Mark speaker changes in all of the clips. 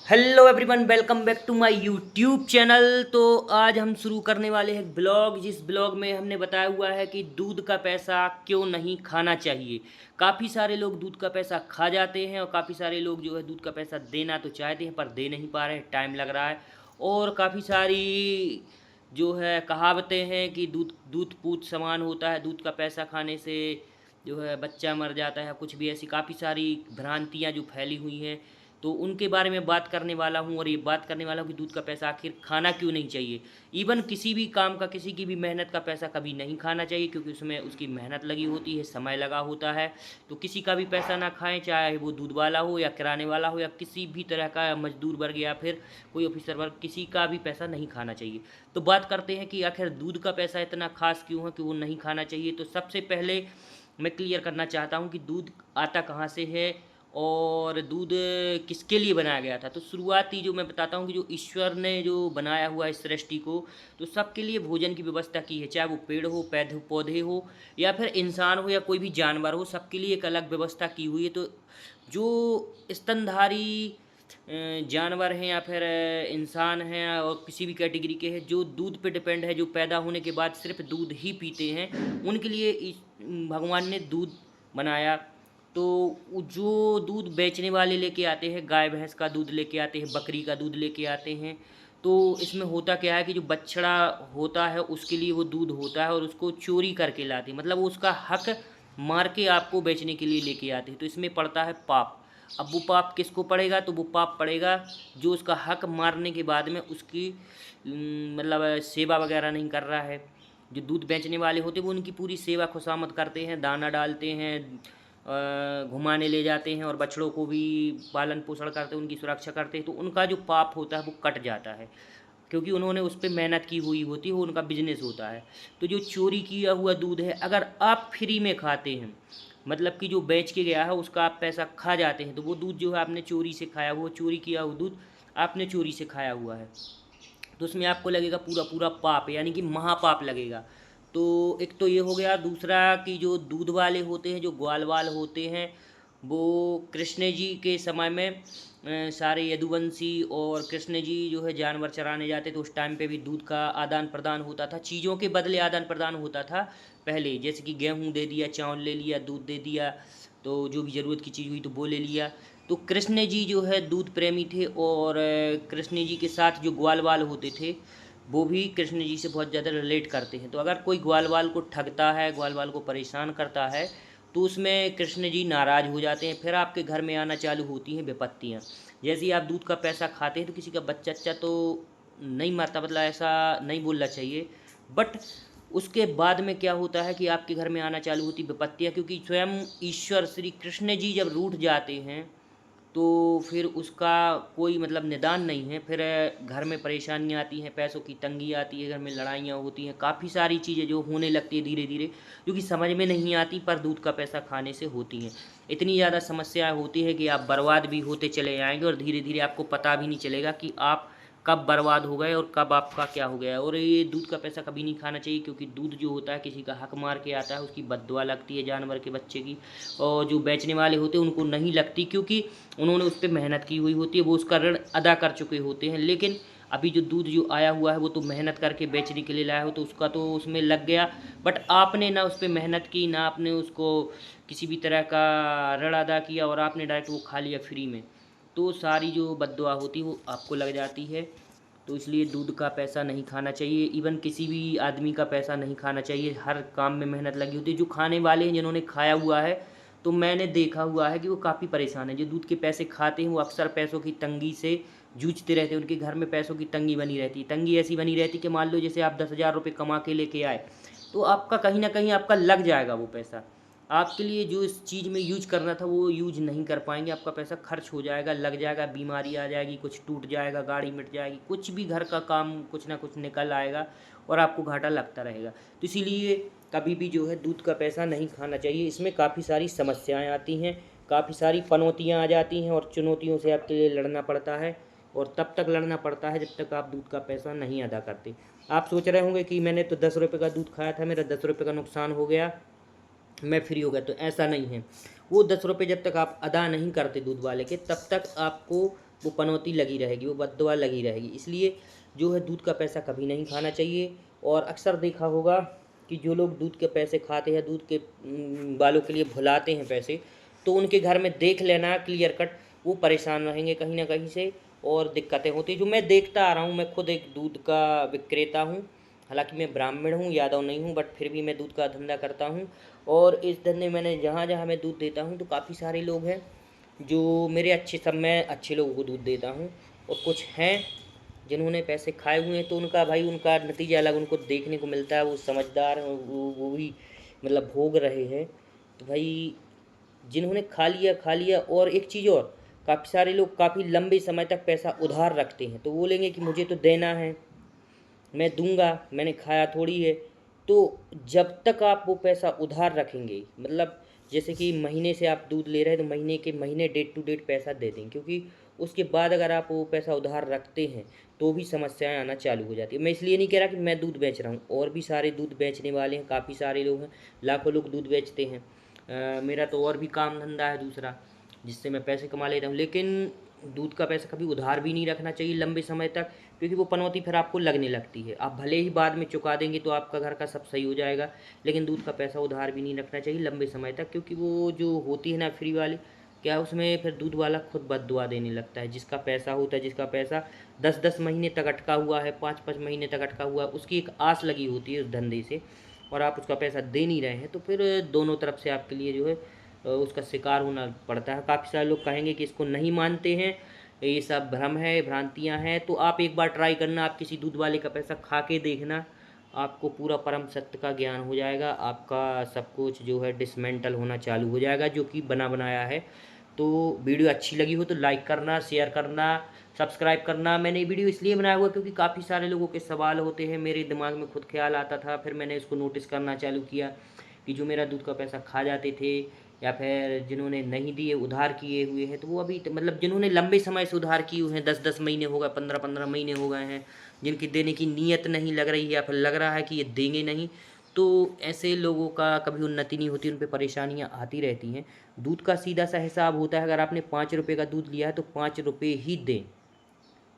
Speaker 1: Hello everyone, welcome back to my YouTube channel. तो आज हम शुरू करने वाले हैं ब्लॉग, जिस ब्लॉग में हमने बताया हुआ है कि दूध का पैसा क्यों नहीं खाना चाहिए। काफ़ी सारे लोग दूध का पैसा खा जाते हैं और काफ़ी सारे लोग जो है दूध का पैसा देना तो चाहते हैं पर दे नहीं पा रहे हैं, टाइम लग रहा है। और काफ़ी सारी जो है कहावतें हैं कि दूध दूध पूत समान होता है, दूध का पैसा खाने से जो है बच्चा मर जाता है, कुछ भी ऐसी काफ़ी सारी भ्रांतियाँ जो फैली हुई हैं। तो उनके बारे में बात करने वाला हूँ और ये बात करने वाला हूँ कि दूध का पैसा आखिर खाना क्यों नहीं चाहिए। इवन किसी भी काम का, किसी की भी मेहनत का पैसा कभी नहीं खाना चाहिए, क्योंकि उसमें उसकी मेहनत लगी होती है, समय लगा होता है। तो किसी का भी पैसा ना खाएं, चाहे वो दूध वाला हो या किराने वाला हो या किसी भी तरह का मजदूर वर्ग या फिर कोई ऑफिसर वर्ग, किसी का भी पैसा नहीं खाना चाहिए। तो बात करते हैं कि आखिर दूध का पैसा इतना खास क्यों है कि वो नहीं खाना चाहिए। तो सबसे पहले मैं क्लियर करना चाहता हूँ कि दूध आता कहाँ से है और दूध किसके लिए बनाया गया था। तो शुरुआती जो मैं बताता हूँ कि जो ईश्वर ने जो बनाया हुआ इस सृष्टि को, तो सबके लिए भोजन की व्यवस्था की है, चाहे वो पेड़ हो, पौधे हो या फिर इंसान हो या कोई भी जानवर हो, सबके लिए एक अलग व्यवस्था की हुई है। तो जो स्तनधारी जानवर हैं या फिर इंसान हैं और किसी भी कैटेगरी के हैं जो दूध पे डिपेंड है, जो पैदा होने के बाद सिर्फ दूध ही पीते हैं, उनके लिए भगवान ने दूध बनाया। तो जो दूध बेचने वाले लेके आते हैं, गाय भैंस का दूध लेके आते हैं, बकरी का दूध लेके आते हैं, तो इसमें होता क्या है कि जो बछड़ा होता है उसके लिए वो दूध होता है और उसको चोरी करके लाते हैं, मतलब वो उसका हक मार के आपको बेचने के लिए लेके आते हैं। तो इसमें पड़ता है पाप। अब वो पाप किसको पड़ेगा? तो वो पाप पड़ेगा जो उसका हक मारने के बाद में उसकी मतलब सेवा वगैरह नहीं कर रहा है। जो दूध बेचने वाले होते हैं वो उनकी पूरी सेवा खुशामद करते हैं, दाना डालते हैं, घुमाने ले जाते हैं और बछड़ों को भी पालन पोषण करते हैं, उनकी सुरक्षा करते हैं। तो उनका जो पाप होता है वो कट जाता है, क्योंकि उन्होंने उस पर मेहनत की हुई होती है, वो उनका बिजनेस होता है। तो जो चोरी किया हुआ दूध है, अगर आप फ्री में खाते हैं, मतलब कि जो बेच के गया है उसका आप पैसा खा जाते हैं, तो वो दूध जो है आपने चोरी से खाया, वो चोरी किया हुआ दूध आपने चोरी से खाया हुआ है। तो उसमें आपको लगेगा पूरा पूरा पाप, यानी कि महापाप लगेगा। तो एक तो ये हो गया। दूसरा कि जो दूध वाले होते हैं, जो ग्वाल वाल होते हैं, वो कृष्ण जी के समय में सारे यदुवंशी और कृष्ण जी जो है जानवर चराने जाते, तो उस टाइम पे भी दूध का आदान प्रदान होता था, चीज़ों के बदले आदान प्रदान होता था पहले। जैसे कि गेहूँ दे दिया, चावल ले लिया, दूध दे दिया, तो जो भी ज़रूरत की चीज़ हुई तो वो ले लिया। तो कृष्ण जी जो है दूध प्रेमी थे और कृष्ण जी के साथ जो ग्वाल वाल होते थे वो भी कृष्ण जी से बहुत ज़्यादा रिलेट करते हैं। तो अगर कोई ग्वाल वाल को ठगता है, ग्वाल वाल को परेशान करता है, तो उसमें कृष्ण जी नाराज़ हो जाते हैं, फिर आपके घर में आना चालू होती हैं विपत्तियाँ। जैसे ही आप दूध का पैसा खाते हैं तो किसी का बच्चा अच्छा तो नहीं मरता, मतलब ऐसा नहीं बोलना चाहिए, बट उसके बाद में क्या होता है कि आपके घर में आना चालू होती विपत्तियाँ, क्योंकि स्वयं ईश्वर श्री कृष्ण जी जब रूठ जाते हैं तो फिर उसका कोई मतलब निदान नहीं है। फिर घर में परेशानियाँ आती हैं, पैसों की तंगी आती है, घर में लड़ाइयाँ होती हैं, काफ़ी सारी चीज़ें जो होने लगती है धीरे धीरे, जो कि समझ में नहीं आती पर दूध का पैसा खाने से होती हैं। इतनी ज़्यादा समस्याएं होती है कि आप बर्बाद भी होते चले जाएंगे और धीरे धीरे आपको पता भी नहीं चलेगा कि आप कब बर्बाद हो गए और कब आपका क्या हो गया। और ये दूध का पैसा कभी नहीं खाना चाहिए, क्योंकि दूध जो होता है किसी का हक मार के आता है, उसकी बद्दुआ लगती है जानवर के बच्चे की, और जो बेचने वाले होते हैं उनको नहीं लगती, क्योंकि उन्होंने उस पर मेहनत की हुई होती है, वो उसका ऋण अदा कर चुके होते हैं। लेकिन अभी जो दूध जो आया हुआ है वो तो मेहनत करके बेचने के लिए लाया हो, तो उसका तो उसमें लग गया, बट आपने ना उस पर मेहनत की, ना आपने उसको किसी भी तरह का ऋण अदा किया और आपने डायरेक्ट वो खा लिया फ्री में, तो सारी जो बद्दुआ होती है वो आपको लग जाती है। तो इसलिए दूध का पैसा नहीं खाना चाहिए, इवन किसी भी आदमी का पैसा नहीं खाना चाहिए। हर काम में मेहनत लगी होती है। जो खाने वाले हैं, जिन्होंने खाया हुआ है, तो मैंने देखा हुआ है कि वो काफ़ी परेशान है। जो दूध के पैसे खाते हैं वो अक्सर पैसों की तंगी से जूझते रहते हैं, उनके घर में पैसों की तंगी बनी रहती है। तंगी ऐसी बनी रहती है कि मान लो जैसे आप 10,000 रुपये कमा के लेके आए, तो आपका कहीं ना कहीं आपका लग जाएगा वो पैसा, आपके लिए जो इस चीज़ में यूज करना था वो यूज नहीं कर पाएंगे, आपका पैसा खर्च हो जाएगा, लग जाएगा, बीमारी आ जाएगी, कुछ टूट जाएगा, गाड़ी मिट जाएगी, कुछ भी घर का काम कुछ ना कुछ निकल आएगा और आपको घाटा लगता रहेगा। तो इसीलिए कभी भी जो है दूध का पैसा नहीं खाना चाहिए। इसमें काफ़ी सारी समस्याएं आती हैं, काफ़ी सारी पनौतियाँ आ जाती हैं और चुनौतियों से आपके लिए लड़ना पड़ता है, और तब तक लड़ना पड़ता है जब तक आप दूध का पैसा नहीं अदा करते। आप सोच रहे होंगे कि मैंने तो 10 रुपये का दूध खाया था, मेरा 10 रुपये का नुकसान हो गया, मैं फ्री हो गया। तो ऐसा नहीं है। वो 10 रुपये जब तक आप अदा नहीं करते दूध वाले के, तब तक आपको वो पनौती लगी रहेगी, वो बद्दुआ लगी रहेगी। इसलिए जो है दूध का पैसा कभी नहीं खाना चाहिए। और अक्सर देखा होगा कि जो लोग दूध के पैसे खाते हैं, दूध के वालों के लिए भुलाते हैं पैसे, तो उनके घर में देख लेना क्लियर कट वो परेशान रहेंगे कहीं ना कहीं से और दिक्कतें होती हैं। जो मैं देखता आ रहा हूँ, मैं खुद एक दूध का विक्रेता हूँ। हालांकि मैं ब्राह्मण हूँ, यादव नहीं हूँ, बट फिर भी मैं दूध का धंधा करता हूँ। और इस धंधे में मैंने जहाँ जहाँ मैं दूध देता हूँ तो काफ़ी सारे लोग हैं जो मेरे अच्छे, सब मैं अच्छे लोगों को दूध देता हूँ। और कुछ हैं जिन्होंने पैसे खाए हुए हैं, तो उनका भाई उनका नतीजा अलग उनको देखने को मिलता है। वो समझदार हैं, वो भी मतलब भोग रहे हैं। तो भाई जिन्होंने खा लिया। और एक चीज़ और, काफ़ी सारे लोग काफ़ी लंबे समय तक पैसा उधार रखते हैं, तो बोलेंगे कि मुझे तो देना है, मैं दूंगा, मैंने खाया थोड़ी है। तो जब तक आप वो पैसा उधार रखेंगे, मतलब जैसे कि महीने से आप दूध ले रहे हैं तो महीने के महीने डेट टू डेट पैसा दे दें, क्योंकि उसके बाद अगर आप वो पैसा उधार रखते हैं तो भी समस्याएं आना चालू हो जाती है। मैं इसलिए नहीं कह रहा कि मैं दूध बेच रहा हूँ, और भी सारे दूध बेचने वाले हैं, काफ़ी सारे लोग हैं, लाखों लोग दूध बेचते हैं। मेरा तो और भी काम धंधा है दूसरा जिससे मैं पैसे कमा लेता हूँ। लेकिन दूध का पैसा कभी उधार भी नहीं रखना चाहिए लंबे समय तक, क्योंकि वो पनौती फिर आपको लगने लगती है। आप भले ही बाद में चुका देंगे तो आपका घर का सब सही हो जाएगा, लेकिन दूध का पैसा उधार भी नहीं रखना चाहिए लंबे समय तक, क्योंकि वो जो होती है ना फ्री वाली, क्या उसमें फिर दूध वाला खुद बददुआ देने लगता है। जिसका पैसा होता है, जिसका पैसा 10-10 महीने तक अटका हुआ है, 5-5 महीने तक अटका हुआ है, उसकी एक आस लगी होती है उस धंधे से, और आप उसका पैसा दे नहीं रहे हैं, तो फिर दोनों तरफ से आपके लिए जो है उसका शिकार होना पड़ता है। काफ़ी सारे लोग कहेंगे कि इसको नहीं मानते हैं, ये सब भ्रम है, भ्रांतियां हैं। तो आप एक बार ट्राई करना, आप किसी दूध वाले का पैसा खा के देखना, आपको पूरा परम सत्य का ज्ञान हो जाएगा। आपका सब कुछ जो है डिसमेंटल होना चालू हो जाएगा, जो कि बना बनाया है। तो वीडियो अच्छी लगी हो तो लाइक करना, शेयर करना, सब्सक्राइब करना। मैंने ये वीडियो इसलिए बनाया हुआ क्योंकि काफ़ी सारे लोगों के सवाल होते हैं, मेरे दिमाग में खुद ख्याल आता था, फिर मैंने इसको नोटिस करना चालू किया कि जो मेरा दूध का पैसा खा जाते थे या फिर जिन्होंने नहीं दिए, उधार किए हुए हैं, तो वो अभी मतलब जिन्होंने लंबे समय से उधार किए हुए हैं, 10-10 महीने हो गए, 15-15 महीने हो गए हैं, जिनकी देने की नीयत नहीं लग रही है या फिर लग रहा है कि ये देंगे नहीं, तो ऐसे लोगों का कभी उन्नति नहीं होती, उन पर परेशानियाँ आती रहती हैं। दूध का सीधा सा हिसाब होता है, अगर आपने 5 रुपये का दूध लिया है तो 5 रुपये ही दें।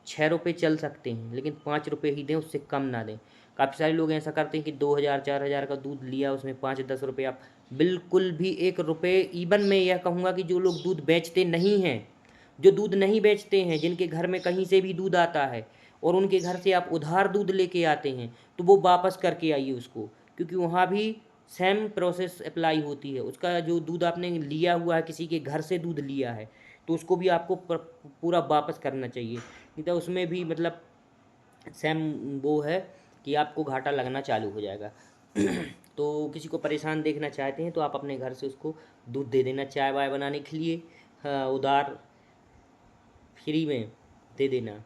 Speaker 1: 6 रुपये चल सकते हैं, लेकिन 5 रुपये ही दें, उससे कम ना दें। काफ़ी सारे लोग ऐसा करते हैं कि 2000-4000 का दूध लिया, उसमें 5-10 रुपये आप, बिल्कुल भी 1 रुपये। इवन मैं यह कहूँगा कि जो लोग दूध बेचते नहीं हैं, जो दूध नहीं बेचते हैं, जिनके घर में कहीं से भी दूध आता है और उनके घर से आप उधार दूध लेके आते हैं, तो वो वापस करके आइए उसको, क्योंकि वहाँ भी सेम प्रोसेस अप्लाई होती है। उसका जो दूध आपने लिया हुआ है, किसी के घर से दूध लिया है, तो उसको भी आपको पूरा वापस करना चाहिए, नहीं तो उसमें भी मतलब सेम वो है कि आपको घाटा लगना चालू हो जाएगा। तो किसी को परेशान देखना चाहते हैं तो आप अपने घर से उसको दूध दे देना, चाय वाय बनाने के लिए, हाँ, उधार फ्री में दे देना।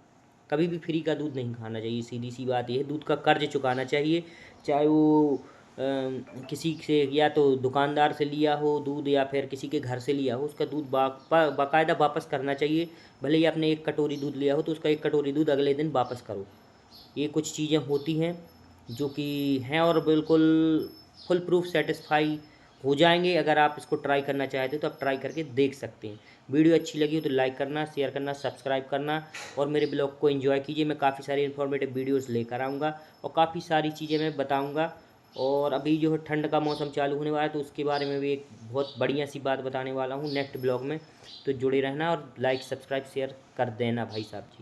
Speaker 1: कभी भी फ्री का दूध नहीं खाना चाहिए, सीधी सी बात यह है। दूध का कर्ज चुकाना चाहिए, चाहे वो किसी से, या तो दुकानदार से लिया हो दूध या फिर किसी के घर से लिया हो, उसका दूध बाकायदा वापस करना चाहिए। भले ही आपने 1 कटोरी दूध लिया हो तो उसका 1 कटोरी दूध अगले दिन वापस करो। ये कुछ चीज़ें होती हैं जो कि हैं, और बिल्कुल फुल प्रूफ सेटिस्फाई हो जाएंगे। अगर आप इसको ट्राई करना चाहते हो तो आप ट्राई करके देख सकते हैं। वीडियो अच्छी लगी हो तो लाइक करना, शेयर करना, सब्सक्राइब करना, और मेरे ब्लॉग को एंजॉय कीजिए। मैं काफ़ी सारी इन्फॉर्मेटिव वीडियोस लेकर आऊँगा और काफ़ी सारी चीज़ें मैं बताऊँगा। और अभी जो है ठंड का मौसम चालू होने वाला है, तो उसके बारे में भी एक बहुत बढ़िया सी बात बताने वाला हूँ नेक्स्ट ब्लॉग में। तो जुड़े रहना और लाइक सब्सक्राइब शेयर कर देना भाई साहब जी।